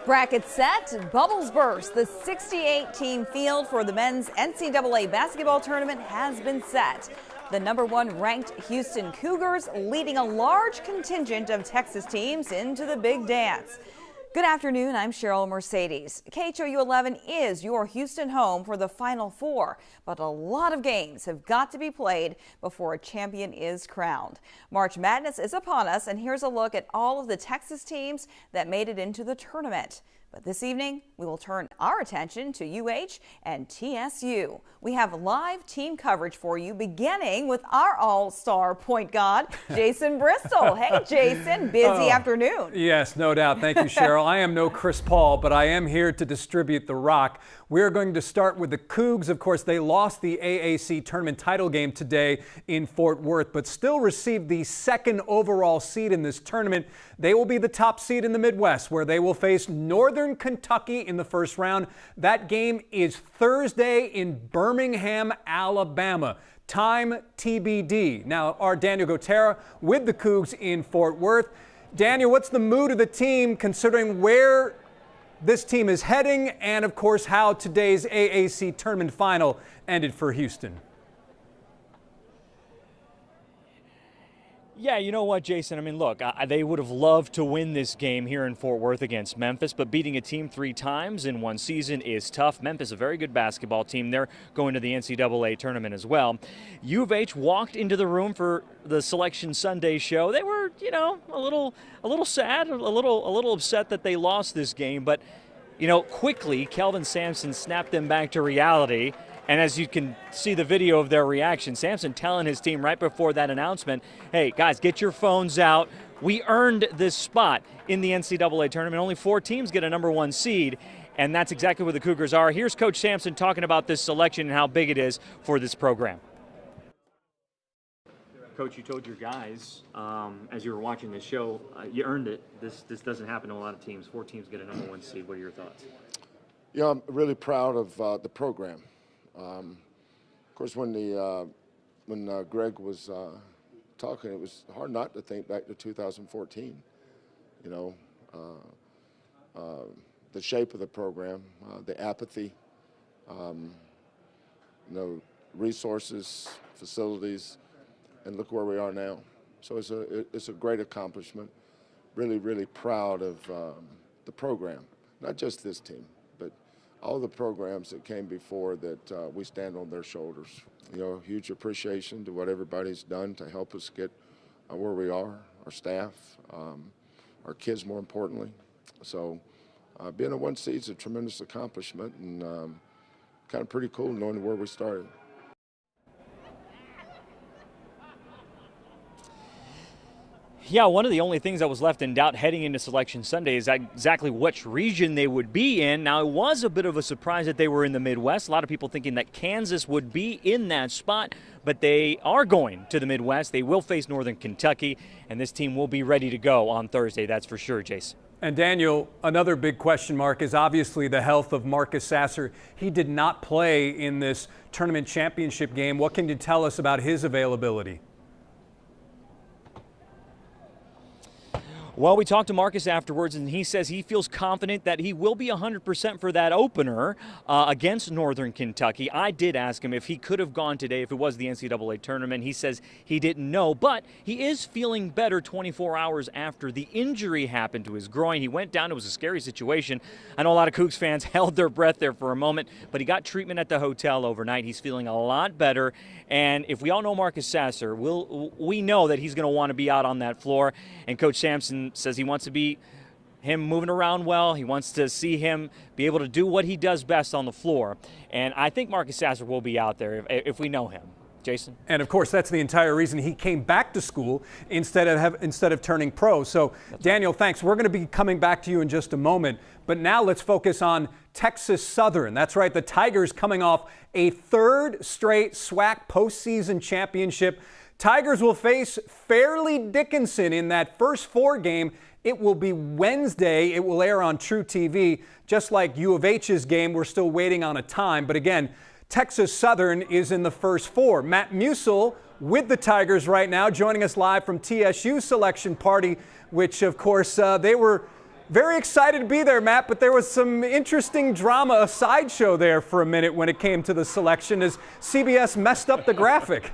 Bracket set, bubbles burst. The 68-team field for the men's NCAA basketball tournament has been set. The #1 ranked Houston Cougars leading a large contingent of Texas teams into the big dance. Good afternoon, I'm Cheryl Mercedes. KHOU 11 is your Houston home for the Final Four, but a lot of games have got to be played before a champion is crowned. March Madness is upon us, and here's a look at all of the Texas teams that made it into the tournament. But this evening, we will turn our attention to UH and TSU. We have live team coverage for you, beginning with our all-star point guard, Jason Bristol. Hey, Jason, busy afternoon. Yes, no doubt. Thank you, Cheryl. I am no Chris Paul, but I am here to distribute the rock. We're going to start with the Cougs. Of course, they lost the AAC tournament title game today in Fort Worth, but still received the second overall seed in this tournament. They will be the top seed in the Midwest, where they will face Northern Kentucky in the first round. That game is Thursday in Birmingham, Alabama. Time TBD. Now, our Daniel Gotera with the Cougs in Fort Worth. Daniel, what's the mood of the team considering where this team is heading and, of course, how today's AAC tournament final ended for Houston? Yeah, you know what, Jason? I mean, look, they would have loved to win this game here in Fort Worth against Memphis, but beating a team 3 times in one season is tough. Memphis, a very good basketball team. They're going to the NCAA tournament as well. U of H walked into the room for the Selection Sunday show. They were, you know, a little sad, a little upset that they lost this game, but, you know, quickly, Kelvin Sampson snapped them back to reality. And as you can see the video of their reaction, Sampson telling his team right before that announcement, hey, guys, get your phones out. We earned this spot in the NCAA tournament. Only 4 teams get a #1 seed, and that's exactly where the Cougars are. Here's Coach Sampson talking about this selection and how big it is for this program. Coach, you told your guys as you were watching this show, you earned it. This doesn't happen to a lot of teams. 4 teams get a #1 seed. What are your thoughts? Yeah, I'm really proud of the program. Of course, when Greg was talking, it was hard not to think back to 2014. You know, the shape of the program, the apathy, you know, resources, facilities, and look where we are now. So it's a great accomplishment. Really, really proud of the program, not just this team, but all the programs that came before that we stand on their shoulders. You know, huge appreciation to what everybody's done to help us get where we are, our staff, our kids more importantly. So being a 1 seed is a tremendous accomplishment and kind of pretty cool knowing where we started. Yeah, one of the only things that was left in doubt heading into Selection Sunday is exactly which region they would be in. Now, it was a bit of a surprise that they were in the Midwest. A lot of people thinking that Kansas would be in that spot, but they are going to the Midwest. They will face Northern Kentucky, and this team will be ready to go on Thursday, that's for sure, Jason. And Daniel, another big question mark is obviously the health of Marcus Sasser. He did not play in this tournament championship game. What can you tell us about his availability? Well, we talked to Marcus afterwards, and he says he feels confident that he will be 100% for that opener against Northern Kentucky. I did ask him if he could have gone today if it was the NCAA tournament. He says he didn't know, but he is feeling better 24 hours after the injury happened to his groin. He went down. It was a scary situation. I know a lot of Cougs fans held their breath there for a moment, but he got treatment at the hotel overnight. He's feeling a lot better, and if we all know Marcus Sasser, we know that he's going to want to be out on that floor, and Coach Sampson says he wants to be him moving around well. He wants to see him be able to do what he does best on the floor. And I think Marcus Sasser will be out there if we know him. Jason? And of course, that's the entire reason he came back to school instead of turning pro. So, Daniel, thanks. We're going to be coming back to you in just a moment. But now let's focus on Texas Southern. That's right, the Tigers coming off a 3rd straight SWAC postseason championship. Tigers will face Fairleigh Dickinson in that first 4 game. It will be Wednesday. It will air on True TV. Just like U of H's game, we're still waiting on a time. But again, Texas Southern is in the first 4. Matt Musil with the Tigers right now, joining us live from TSU selection party, which of course they were Very excited to be there, Matt, but there was some interesting drama, a sideshow there for a minute when it came to the selection as CBS messed up the graphic.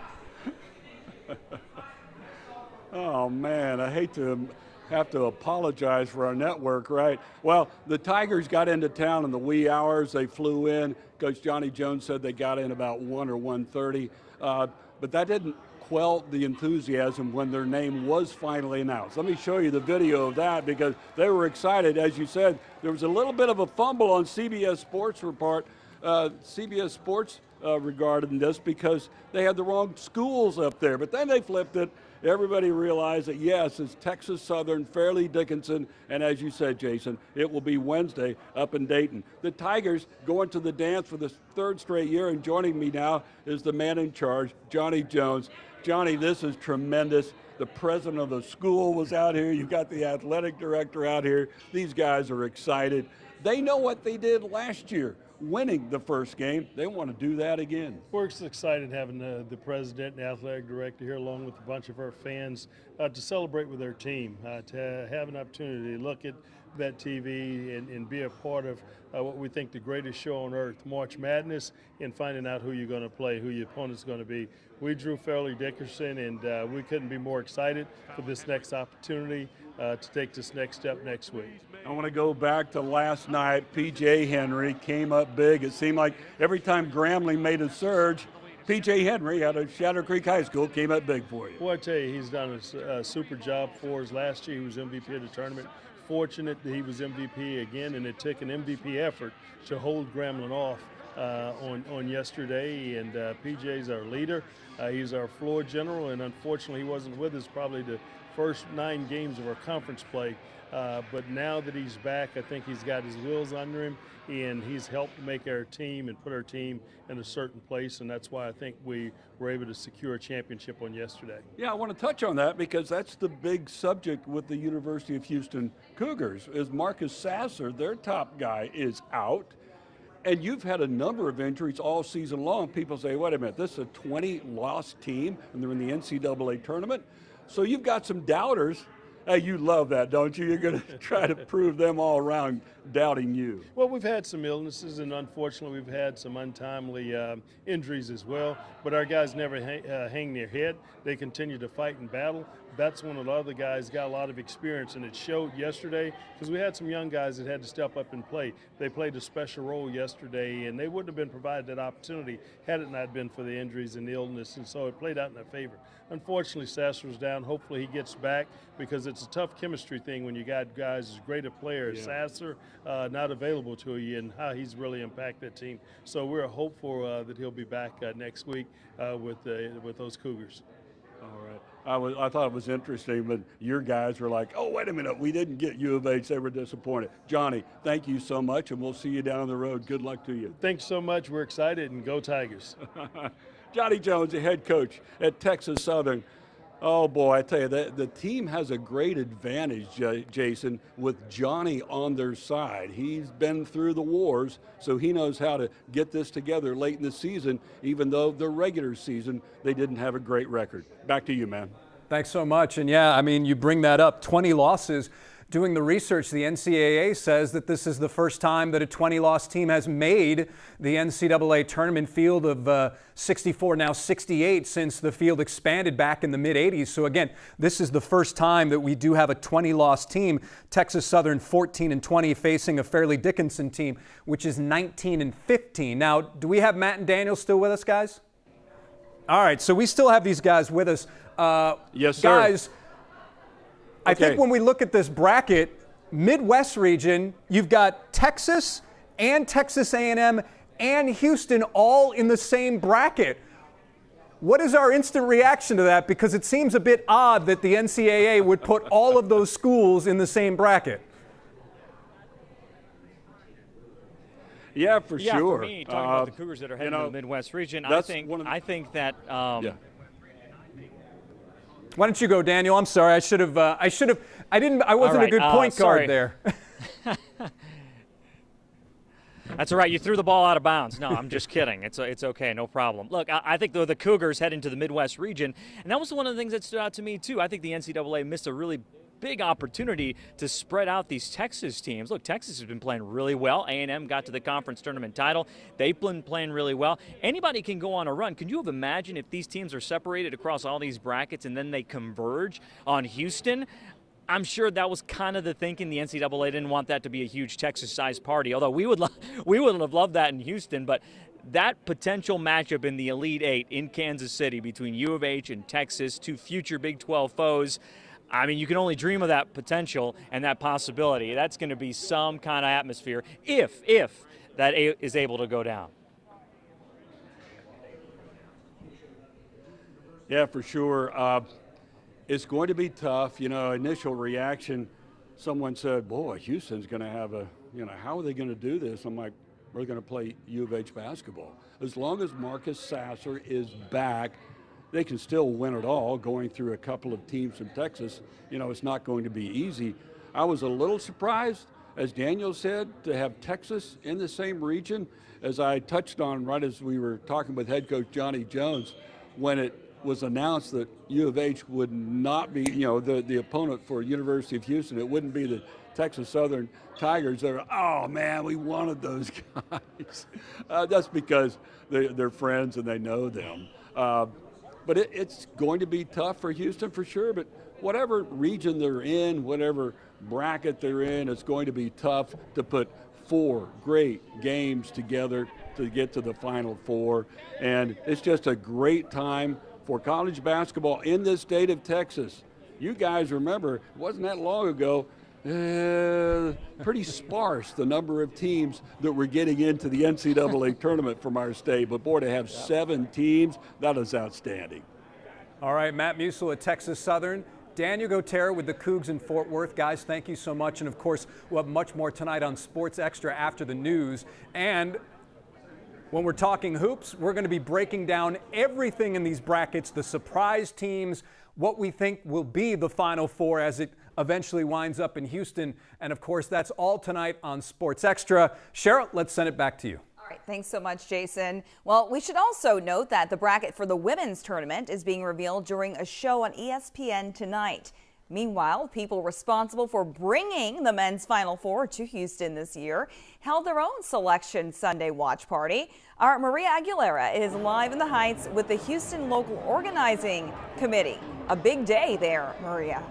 Oh, man, I hate to have to apologize for our network, right? Well, the Tigers got into town in the wee hours. They flew in. Coach Johnny Jones said they got in about 1 or 1:30, but that didn't quell the enthusiasm when their name was finally announced. Let me show you the video of that because they were excited. As you said, there was a little bit of a fumble on CBS Sports report. CBS Sports regarding this because they had the wrong schools up there, but then they flipped it. Everybody realized that, yes, it's Texas Southern, Fairleigh Dickinson, and as you said, Jason, it will be Wednesday up in Dayton. The Tigers going to the dance for the 3rd straight year, and joining me now is the man in charge, Johnny Jones. Johnny, this is tremendous. The president of the school was out here. You've got the athletic director out here. These guys are excited. They know what they did last year, winning the first game. They want to do that again. We're excited having the president and athletic director here along with a bunch of our fans to celebrate with their team, to have an opportunity to look at that TV and be a part of what we think the greatest show on earth, March Madness, and finding out who you're going to play, who your opponent's going to be. We drew Fairleigh Dickinson, and we couldn't be more excited for this next opportunity to take this next step next week. I want to go back to last night. P.J. Henry came up big. It seemed like every time Grambling made a surge, P.J. Henry out of Shadow Creek High School came up big for you. Well, I tell you, he's done a super job for us. Last year he was MVP of the tournament. Fortunate that he was MVP again, and it took an MVP effort to hold Grambling off on yesterday, and PJ's our leader. He's our floor general, and unfortunately he wasn't with us probably the first 9 games of our conference play. But now that he's back, I think he's got his wheels under him, and he's helped make our team and put our team in a certain place, and that's why I think we were able to secure a championship on yesterday. Yeah, I want to touch on that because that's the big subject with the University of Houston Cougars is Marcus Sasser, their top guy, is out. And you've had a number of injuries all season long. People say, wait a minute, this is a 20-loss team, and they're in the NCAA tournament. So you've got some doubters. Hey, you love that, don't you? You're going to try to prove them all around doubting you. Well, we've had some illnesses, and unfortunately we've had some untimely injuries as well. But our guys never hang their head. They continue to fight and battle. That's when a lot of the guys got a lot of experience, and it showed yesterday because we had some young guys that had to step up and play. They played a special role yesterday, and they wouldn't have been provided that opportunity had it not been for the injuries and the illness, and so it played out in their favor. Unfortunately, Sasser's down. Hopefully he gets back because it's a tough chemistry thing when you got guys as great a player as Sasser not available to you and how he's really impacted that team. So we're hopeful that he'll be back next week with those Cougars. All right. I thought it was interesting, but your guys were like, oh, wait a minute, we didn't get U of H. They were disappointed. Johnny, thank you so much, and we'll see you down the road. Good luck to you. Thanks so much. We're excited, and go Tigers. Johnny Jones, the head coach at Texas Southern. Oh, boy, I tell you, the team has a great advantage, Jason, with Johnny on their side. He's been through the wars, so he knows how to get this together late in the season, even though the regular season they didn't have a great record. Back to you, man. Thanks so much. And yeah, I mean, you bring that up, 20 losses. Doing the research, the NCAA says that this is the first time that a 20-loss team has made the NCAA tournament field of 64, now 68, since the field expanded back in the mid-'80s. So again, this is the first time that we do have a 20-loss team. Texas Southern 14-20 facing a Fairleigh Dickinson team, which is 19-15. Now, do we have Matt and Daniel still with us, guys? All right, so we still have these guys with us. Yes, sir. Guys, I think when we look at this bracket, Midwest region, you've got Texas and Texas A&M and Houston all in the same bracket. What is our instant reaction to that? Because it seems a bit odd that the NCAA would put all of those schools in the same bracket. Yeah, for yeah, sure. For me, talking about the Cougars that are heading to the Midwest region, I think that. Why don't you go, Daniel? I'm sorry. I wasn't a good point guard there. That's all right. You threw the ball out of bounds. No, I'm just kidding. It's okay. No problem. Look, I think the Cougars head into the Midwest region, and that was one of the things that stood out to me, too. I think the NCAA missed a really big opportunity to spread out these Texas teams. Look, Texas has been playing really well. A&M got to the conference tournament title. They've been playing really well. Anybody can go on a run. Can you have imagined if these teams are separated across all these brackets and then they converge on Houston? I'm sure that was kind of the thinking. The NCAA didn't want that to be a huge Texas-sized party, although we would have loved that in Houston. But that potential matchup in the Elite Eight in Kansas City between U of H and Texas, two future Big 12 foes, I mean, you can only dream of that potential and that possibility. That's going to be some kind of atmosphere if that is able to go down. Yeah, for sure. It's going to be tough. You know, initial reaction, someone said, boy, Houston's going to have a, you know, how are they going to do this? I'm like, we're going to play U of H basketball. As long as Marcus Sasser is back, they can still win it all. Going through a couple of teams from Texas, you know, it's not going to be easy. I was a little surprised, as Daniel said, to have Texas in the same region. As I touched on right as we were talking with head coach Johnny Jones, when it was announced that U of H would not be, you know, the opponent for University of Houston, it wouldn't be the Texas Southern Tigers. They're, oh man, we wanted those guys. That's because they're friends and they know them. But it's going to be tough for Houston for sure, but whatever region they're in, whatever bracket they're in, it's going to be tough to put 4 great games together to get to the Final Four. And it's just a great time for college basketball in the state of Texas. You guys remember, it wasn't that long ago, pretty sparse, the number of teams that were getting into the NCAA tournament from our state. But boy, to have 7 teams, that is outstanding. All right, Matt Musil at Texas Southern. Daniel Gotera with the Cougs in Fort Worth. Guys, thank you so much. And of course, we'll have much more tonight on Sports Extra after the news. And when we're talking hoops, we're going to be breaking down everything in these brackets, the surprise teams, what we think will be the Final Four as it eventually winds up in Houston. And of course, that's all tonight on Sports Extra. Cheryl, let's send it back to you. All right, thanks so much, Jason. Well, we should also note that the bracket for the women's tournament is being revealed during a show on ESPN tonight. Meanwhile, people responsible for bringing the men's Final Four to Houston this year held their own Selection Sunday watch party. Our Maria Aguilera is live in the Heights with the Houston Local Organizing Committee. A big day there, Maria.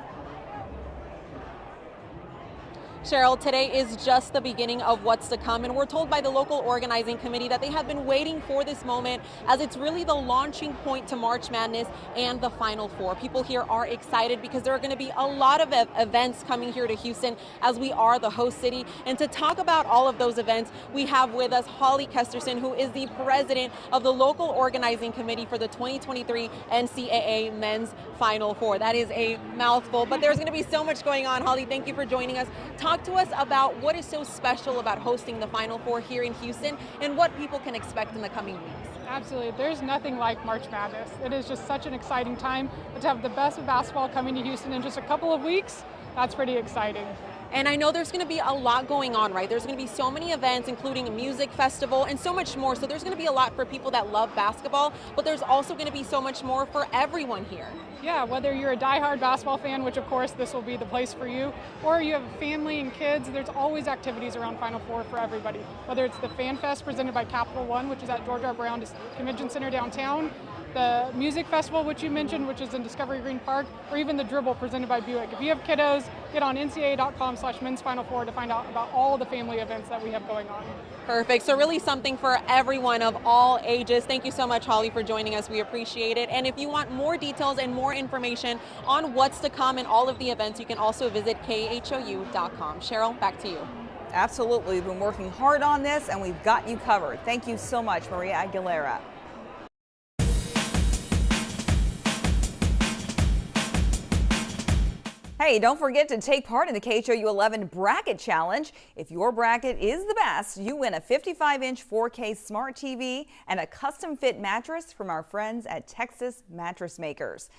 Cheryl, today is just the beginning of what's to come, and we're told by the local organizing committee that they have been waiting for this moment as it's really the launching point to March Madness and the Final Four. People here are excited because there are going to be a lot of events coming here to Houston as we are the host city. And to talk about all of those events, we have with us Holly Kesterson, who is the president of the local organizing committee for the 2023 NCAA Men's Final Four. That is a mouthful, but there's going to be so much going on. Holly, thank you for joining us. Talk to us about what is so special about hosting the Final Four here in Houston and what people can expect in the coming weeks. Absolutely. There's nothing like March Madness. It is just such an exciting time. But to have the best of basketball coming to Houston in just a couple of weeks, that's pretty exciting. And I know there's going to be a lot going on, right? There's going to be so many events, including a music festival and so much more. So there's going to be a lot for people that love basketball, but there's also going to be so much more for everyone here. Yeah, whether you're a diehard basketball fan, which of course this will be the place for you, or you have a family and kids, there's always activities around Final Four for everybody. Whether it's the Fan Fest presented by Capital One, which is at George R. Brown Convention Center downtown, the music festival, which you mentioned, which is in Discovery Green Park, or even the Dribble presented by Buick. If you have kiddos, get on ncaa.com/men's Final Four to find out about all the family events that we have going on. Perfect. So really something for everyone of all ages. Thank you so much, Holly, for joining us. We appreciate it. And if you want more details and more information on what's to come and all of the events, you can also visit KHOU.com. Cheryl, back to you. Absolutely. We've been working hard on this, and we've got you covered. Thank you so much, Maria Aguilera. Hey, don't forget to take part in the KHOU 11 Bracket Challenge. If your bracket is the best, you win a 55-inch 4K smart TV and a custom-fit mattress from our friends at Texas Mattress Makers.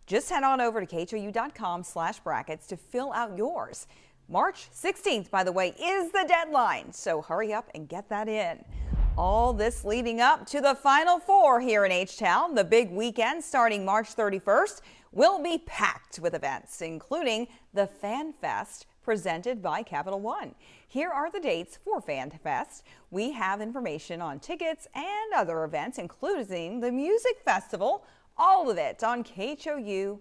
Just head on over to KHOU.com/brackets to fill out yours. March 16th, by the way, is the deadline, so hurry up and get that in. All this leading up to the Final Four here in H-Town. The big weekend starting March 31st will be packed with events, including the Fan Fest presented by Capital One. Here are the dates for Fan Fest. We have information on tickets and other events, including the music festival. All of it on KHOU.com.